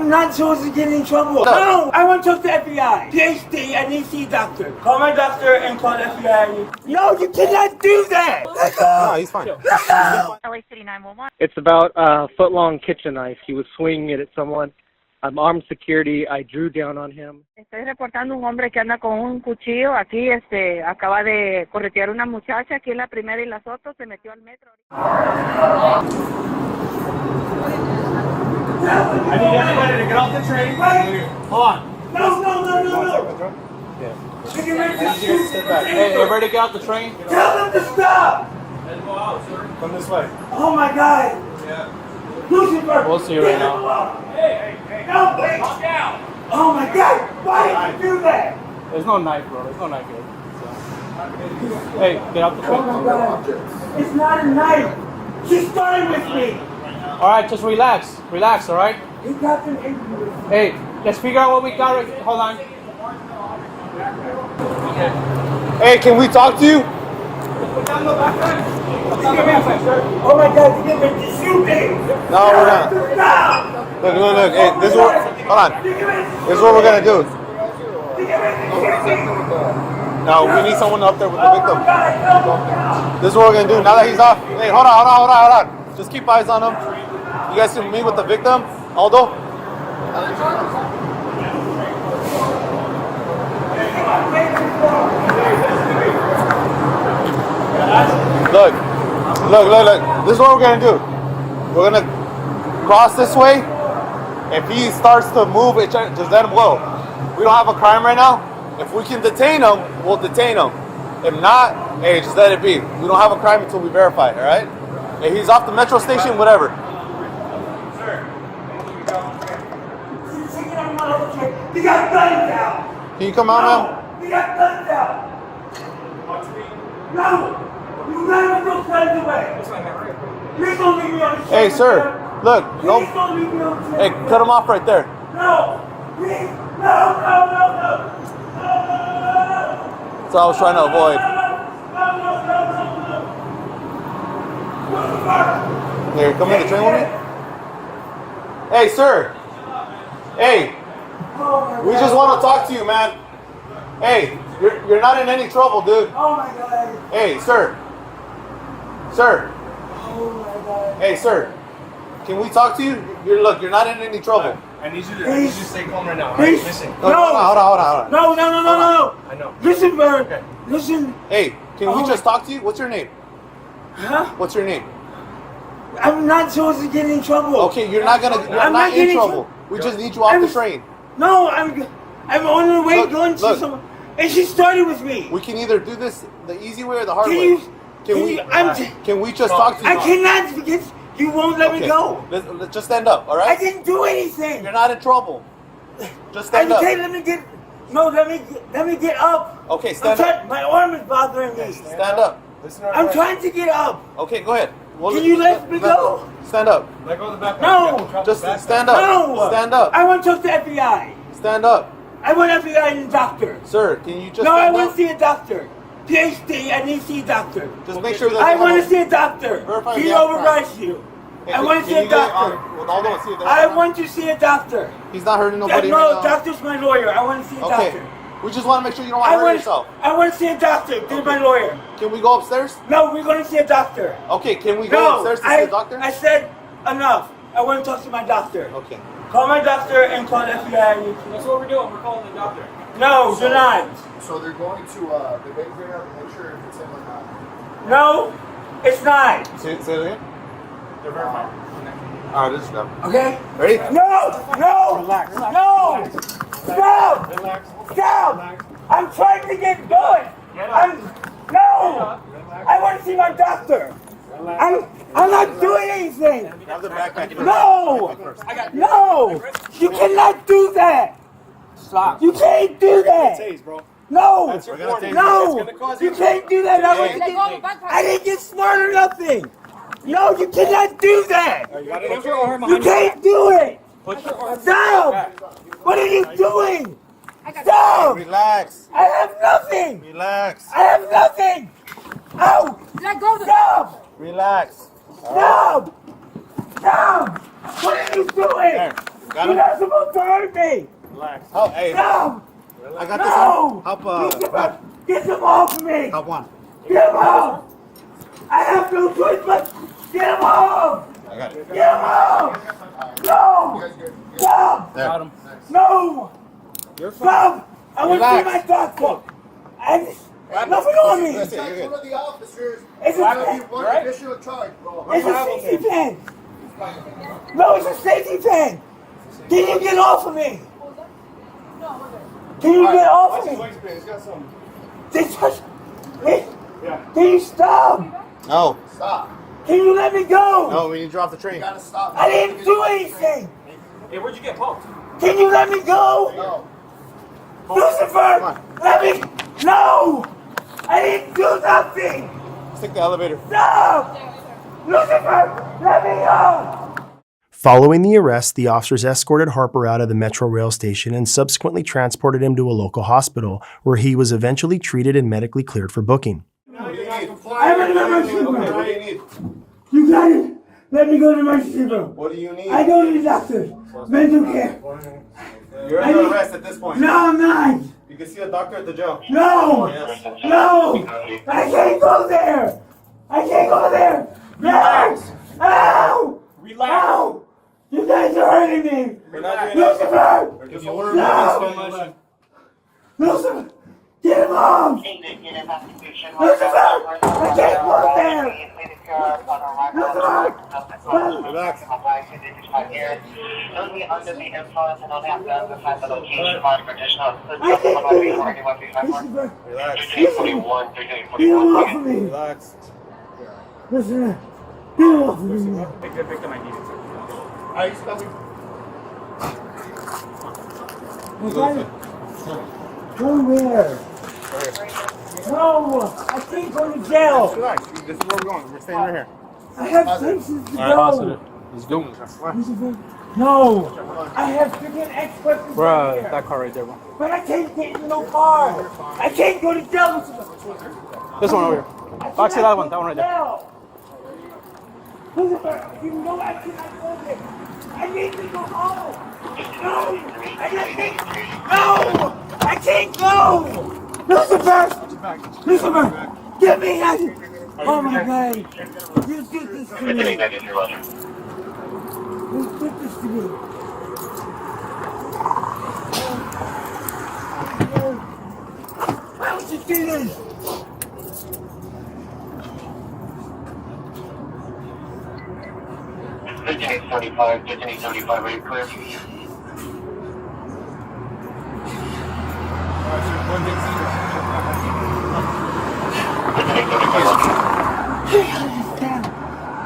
I'm not supposed to get in trouble. No, I want to talk to FBI. PhD, I need to see a doctor. Call my doctor and call the FBI. No, you cannot do that. No, he's fine. LA City 911. It's about a foot-long kitchen knife. He was swinging it at someone. I'm armed security. I drew down on him. Estoy reportando un hombre que anda con un cuchillo aquí, acaba de corretear una muchacha aquí en la Primera y la Soto, se metió al metro. I need everybody to get off the train. Hold on. No. Hey, everybody get off the train. Tell them to stop. Let's go out, sir. Come this way. Oh my God. Yeah. Lucifer. We'll see you right now. Hey. No, wait. Calm down. Oh my God. Why did you do that? There's no knife, bro. There's no knife here. So. Hey, get out the train. Oh my God. It's not a knife. She started with me. All right, just relax. Relax, all right? He got them injured. Hey, let's figure out what we got. Hold on. Hey, can we talk to you? Oh my God, you get me shooting. No, we're not. Stop. Look. Hey, this is what. Hold on. This is what we're gonna do. No, we need someone up there with the victim. This is what we're gonna do. Now that he's off. Hey, hold on. Just keep eyes on him. You guys can meet with the victim, Aldo. Look. This is what we're gonna do. We're gonna cross this way. If he starts to move, just let him go. We don't have a crime right now. If we can detain him, we'll detain him. If not, hey, just let it be. We don't have a crime until we verify it, all right? If he's off the metro station, whatever. You got guns out. Can you come out, man? You got guns out. No. You never throw guns away. Please don't leave me on the street. Hey, sir. Look. No. Please don't leave me on the street. Hey, cut him off right there. No. Please. No. That's what I was trying to avoid. Here, come in the train with me. Hey, sir. Hey. We just want to talk to you, man. Hey, you're not in any trouble, dude. Oh my God. Hey, sir. Sir. Oh my God. Hey, sir. Can we talk to you? You're not in any trouble. I need you to stay calm right now. Please. Listen. Hold on. No. I know. Listen, Bird. Okay. Listen. Hey, can we just talk to you? What's your name? Huh? What's your name? I'm not supposed to get in trouble. Okay, you're not in trouble. We just need you off the train. No, I'm on the way going to look. someone. And she started with me. We can either do this the easy way or the hard Can way. you? Can we just talk to you? I cannot because you won't let me go. Let's just stand up, all I right? didn't do anything. You're not in trouble. Just stand up. Okay, let me get up. Okay, stand up. My arm is bothering me. Stand up. I'm trying to get up. Okay, go ahead. Can you let me go? Stand up. Let go of the backpack. No. Just stand up. No. Stand up. I want to talk to FBI. Stand up. I want FBI and a doctor. Sir, can you just No, I stand want up? to see a doctor. PhD, I need to see a doctor. Just make sure that I want to see a doctor. Verify He the outcome. overrides you. Hey, I want to see a doctor. I want to see a doctor. He's not hurting nobody No, right now. doctor's my lawyer. I want to see a Okay. doctor. We just want to make sure you don't want to hurt yourself. I want to see a doctor. This is my lawyer. Can we go upstairs? No, we're going to see a doctor. Okay, can we go upstairs to see a doctor? I said enough. I want to talk to my doctor. Okay. Call my doctor and call the FBI. That's what we're doing. We're calling the doctor. No, you're not. So they're going to the bank right now to make sure if it's him or not. No, it's not. Say it again. They're verifying. All right, this is go. Okay? Ready? No! Relax. No! Stop! Relax. Stop! I'm trying to get good. No! I want to see my doctor. I'm not doing anything. Have the backpack first. No! No! You cannot do that. Stop. You can't do that. Tase, bro. No! We're gonna take No! That's gonna cause You can't do that. I didn't get smart or nothing. No, you cannot do that. Put your arm You behind can't do it. Put your arm Stop! back. What are you doing? Stop! Relax. I have nothing. Relax. I have nothing. Ow! Let go of the Relax. Stop! Stop! What are you doing? Got You're him? not supposed to hurt me. Relax. Oh, hey. No. I got this No. one. Help, Lucifer, get them off of me. help one. Get them off. I have no choice but get them off. I got it. Get them off. No. Stop. There. Got him. No. You're fine. Stop. I want to see Relax. my doctor. Nothing on me. That's it, you're One good. of the officers It's will a, give you one right? additional charge, bro. it's a safety pin. No, it's a safety pin. Can you get off of me? Can you get off of me? It's got some. They touch me. Can you stop? No. Stop. Can you let me go? No, we need to drop the train. You gotta stop. I didn't do anything. Hey, where'd you get poked? Can you let me go? No. Lucifer, let me. No. I didn't do nothing. Let's take the elevator. Stop. Lucifer, let me go. Following the arrest, the officers escorted Harper out of the Metro rail station and subsequently transported him to a local hospital, where he was eventually treated and medically cleared for booking. What do you need? I'm in the emergency room. What do you need? You got it. Let me go to the emergency room. What do you need? I go to the doctor. Mental care. You're under arrest at this point. No, I'm not. You can see a doctor at the jail. No. Yes. No. I can't go there. I can't go there. Relax. Ow. Relax. Ow. You guys are hurting me. We're not doing Lucifer. If You order No. so much. Lucifer. Get him off. Lucifer. I can't go there. Lucifer. Relax. Lucifer. Relax. Get him off of me. Relax. Listen. Get him off of me. A good victim, I needed to. Alright, stop me. Go where? No, I can't go to jail. Relax. This is where we're going. We're staying right here. I have places to go. Let's go. Lucifer. No, I have freaking experts Bruh, here. that car right there, bro. But I can't get in no car. I can't go to jail. Lucifer. This one over here. Actually, that one right there. Jail. Lucifer, you know I cannot go there. I need to go home. No, I can't go. Lucifer, Lucifer, get me out of here. Oh my God, you did this to me. You did this to me. Why would you do this? Are you clear?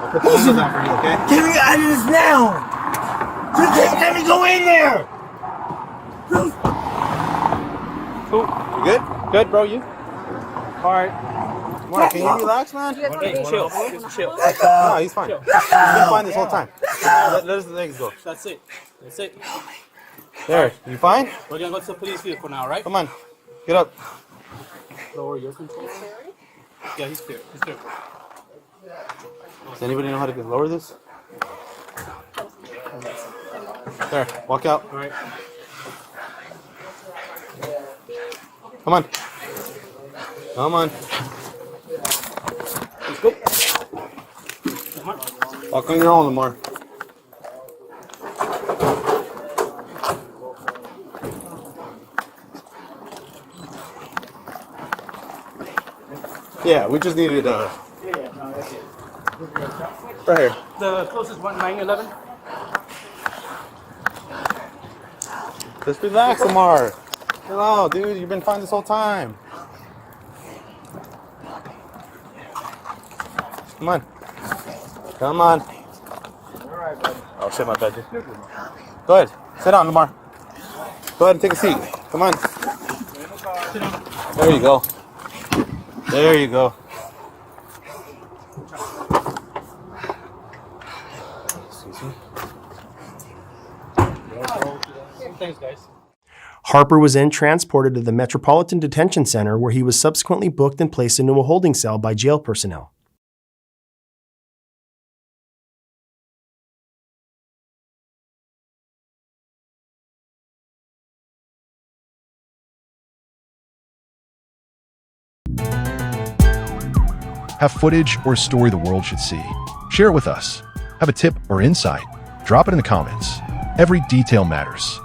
I'll put the windows down for you, okay? Get me out of this now! You can't let me go in there! Cool. You good? Good, bro. You? Alright. Mark, can you relax, man? Hey, chill. Just chill. No, he's fine. He's been fine this whole time. Let his legs go. That's it. That's it. There. You fine? We're gonna go to the police vehicle now, right? Come on. Get up. Lower your control. Yeah, he's clear. He's clear. Does anybody know how to lower this? There. Walk out. Alright. Come on. Come on. Let's go. Come on. Walk on your own, Lamar. Yeah, we just needed right here. The closest one, 911. Just relax, Lamar. Hello, dude. You've been fine this whole time. Come on. Come on. Oh shit, my bad, dude. Go ahead. Sit down, Lamar. Go ahead and take a seat. Come on. There you go. There you go. Excuse me. Thanks, guys. Harper was then transported to the Metropolitan Detention Center, where he was subsequently booked and placed into a holding cell by jail personnel. Have footage or a story the world should see? Share it with us. Have a tip or insight? Drop it in the comments. Every detail matters.